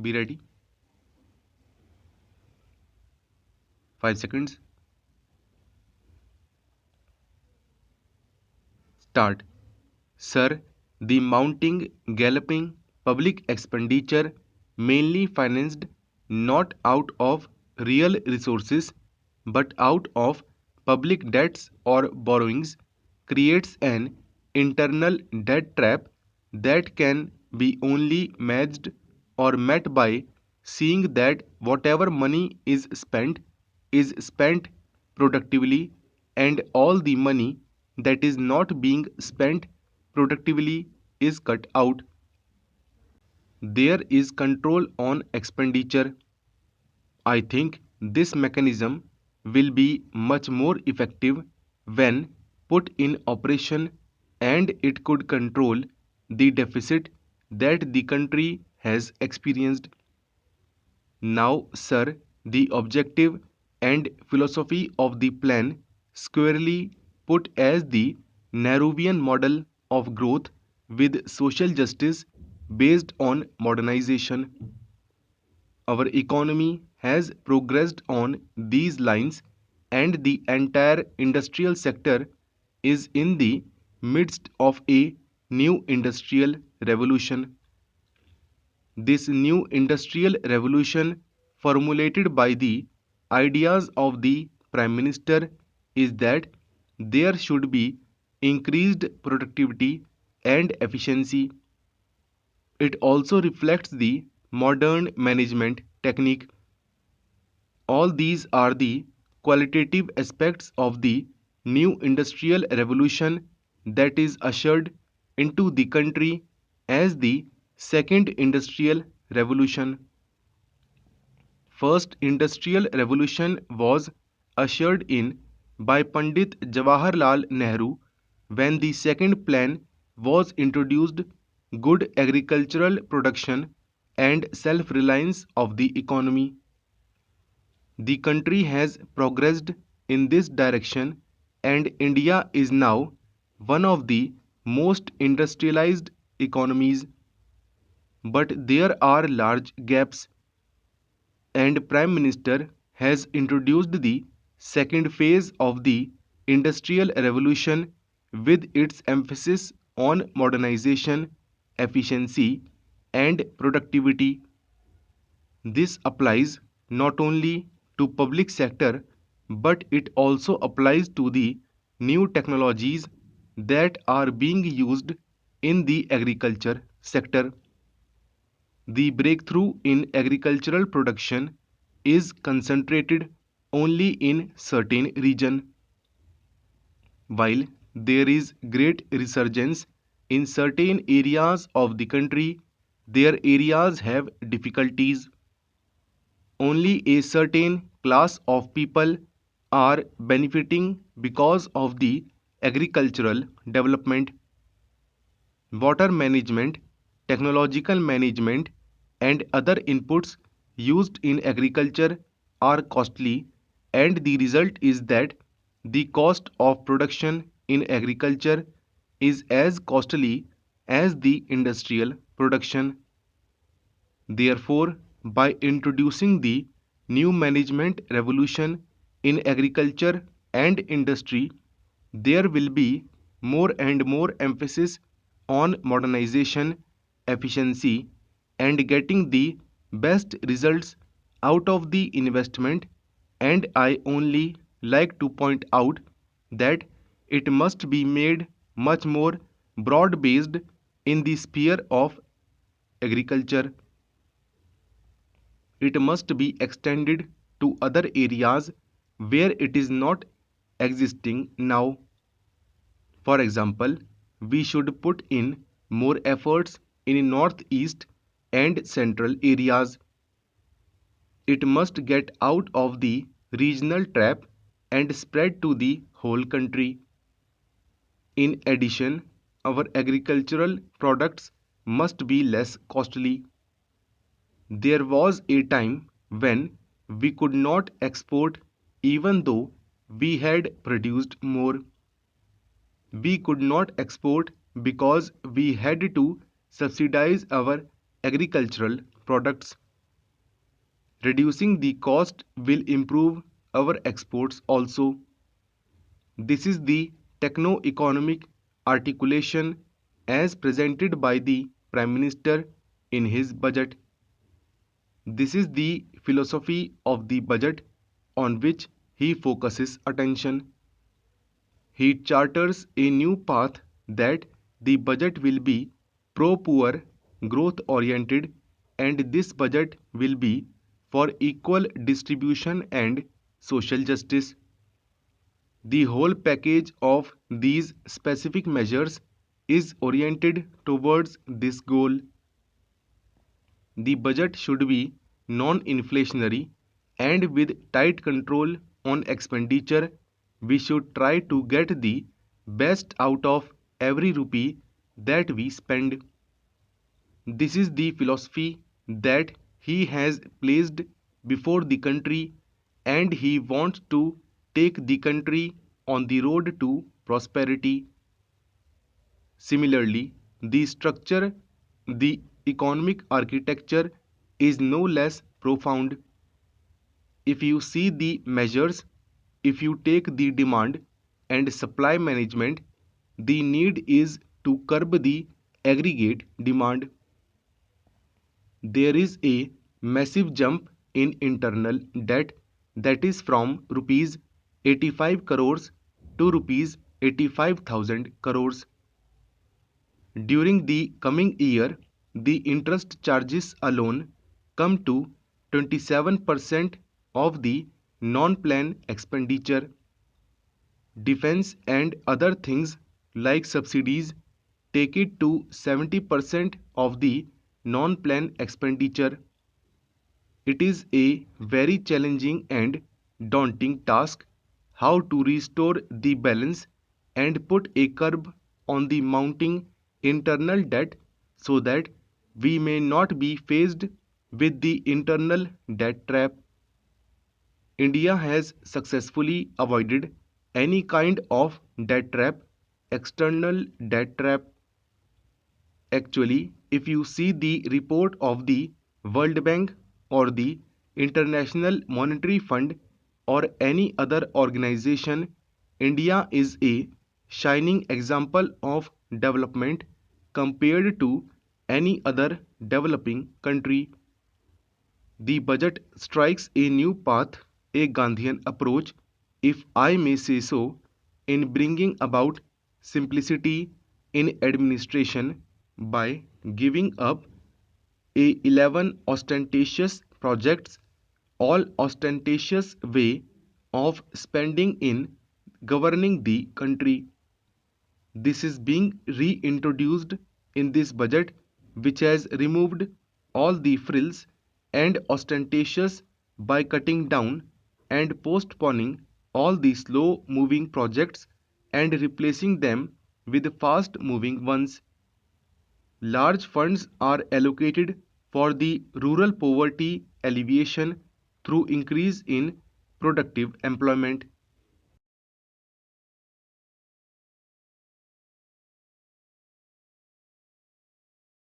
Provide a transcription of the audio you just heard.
Be ready. 5 seconds. Start. Sir, the mounting, galloping public expenditure, mainly financed not out of real resources but out of public debts or borrowings, creates an internal debt trap that can be only matched or met by seeing that whatever money is spent productively, and all the money that is not being spent productively is cut out. There is control on expenditure. I think this mechanism will be much more effective when put in operation, and it could control the deficit that the country has experienced. Now, sir, the objective and philosophy of the plan, squarely put as the Nehruvian model of growth with social justice based on modernization. Our economy has progressed on these lines, and the entire industrial sector is in the midst of a new industrial revolution. This new industrial revolution, formulated by the ideas of the Prime Minister, is that there should be increased productivity and efficiency. It also reflects the modern management technique. All these are the qualitative aspects of the new industrial revolution that is ushered into the country as the second industrial revolution. First industrial revolution was ushered in by Pandit Jawaharlal Nehru when the second plan was introduced. Good agricultural production and self-reliance of the economy. The country has progressed in this direction, and India is now one of the most industrialized economies. But there are large gaps, and Prime Minister has introduced the second phase of the Industrial Revolution with its emphasis on modernization, efficiency, and productivity. This applies not only to public sector, but it also applies to the new technologies that are being used in the agriculture sector. The breakthrough in agricultural production is concentrated only in certain regions, while there is great resurgence in certain areas of the country. Their areas have difficulties. Only a certain class of people are benefiting because of the agricultural development. Water management, technological management, and other inputs used in agriculture are costly, and the result is that the cost of production in agriculture is as costly as the industrial production. Therefore, by introducing the new management revolution in agriculture and industry, there will be more and more emphasis on modernization, efficiency, and getting the best results out of the investment. And I only like to point out that it must be made much more broad based in the sphere of agriculture. It must be extended to other areas where it is not existing now. For example, we should put in more efforts in northeast and central areas. It must get out of the regional trap and spread to the whole country. In addition, our agricultural products must be less costly. There was a time when we could not export even though we had produced more. We could not export because we had to subsidize our agricultural products. Reducing the cost will improve our exports also. This is the techno-economic articulation as presented by the Prime Minister in his budget. This is the philosophy of the budget on which he focuses attention. He charters a new path that the budget will be pro-poor, growth-oriented, and this budget will be for equal distribution and social justice. The whole package of these specific measures is oriented towards this goal. The budget should be non-inflationary and with tight control on expenditure. We should try to get the best out of every rupee that we spend. This is the philosophy that he has placed before the country, and he wants to take the country on the road to prosperity. Similarly, the structure, the economic architecture is no less profound. If you see the measures, if you take the demand and supply management, the need is to curb the aggregate demand. There is a massive jump in internal debt, that is from rupees 85 crores to rupees 85,000 crores. During the coming year, the interest charges alone come to 27% of the non-plan expenditure. Defense and other things like subsidies take it to 70% of the non-plan expenditure. It is a very challenging and daunting task how to restore the balance and put a curb on the mounting internal debt so that we may not be faced with the internal debt trap. India has successfully avoided any kind of debt trap, external debt trap. Actually, if you see the report of the World Bank or the International Monetary Fund or any other organization, India is a shining example of development compared to any other developing country. The budget strikes a new path, a Gandhian approach, if I may say so, in bringing about simplicity in administration by giving up a 11 ostentatious projects, all ostentatious way of spending in governing the country. This is being reintroduced in this budget, which has removed all the frills and ostentatious by cutting down and postponing all the slow moving projects and replacing them with fast moving ones. Large funds are allocated for the rural poverty alleviation through increase in productive employment.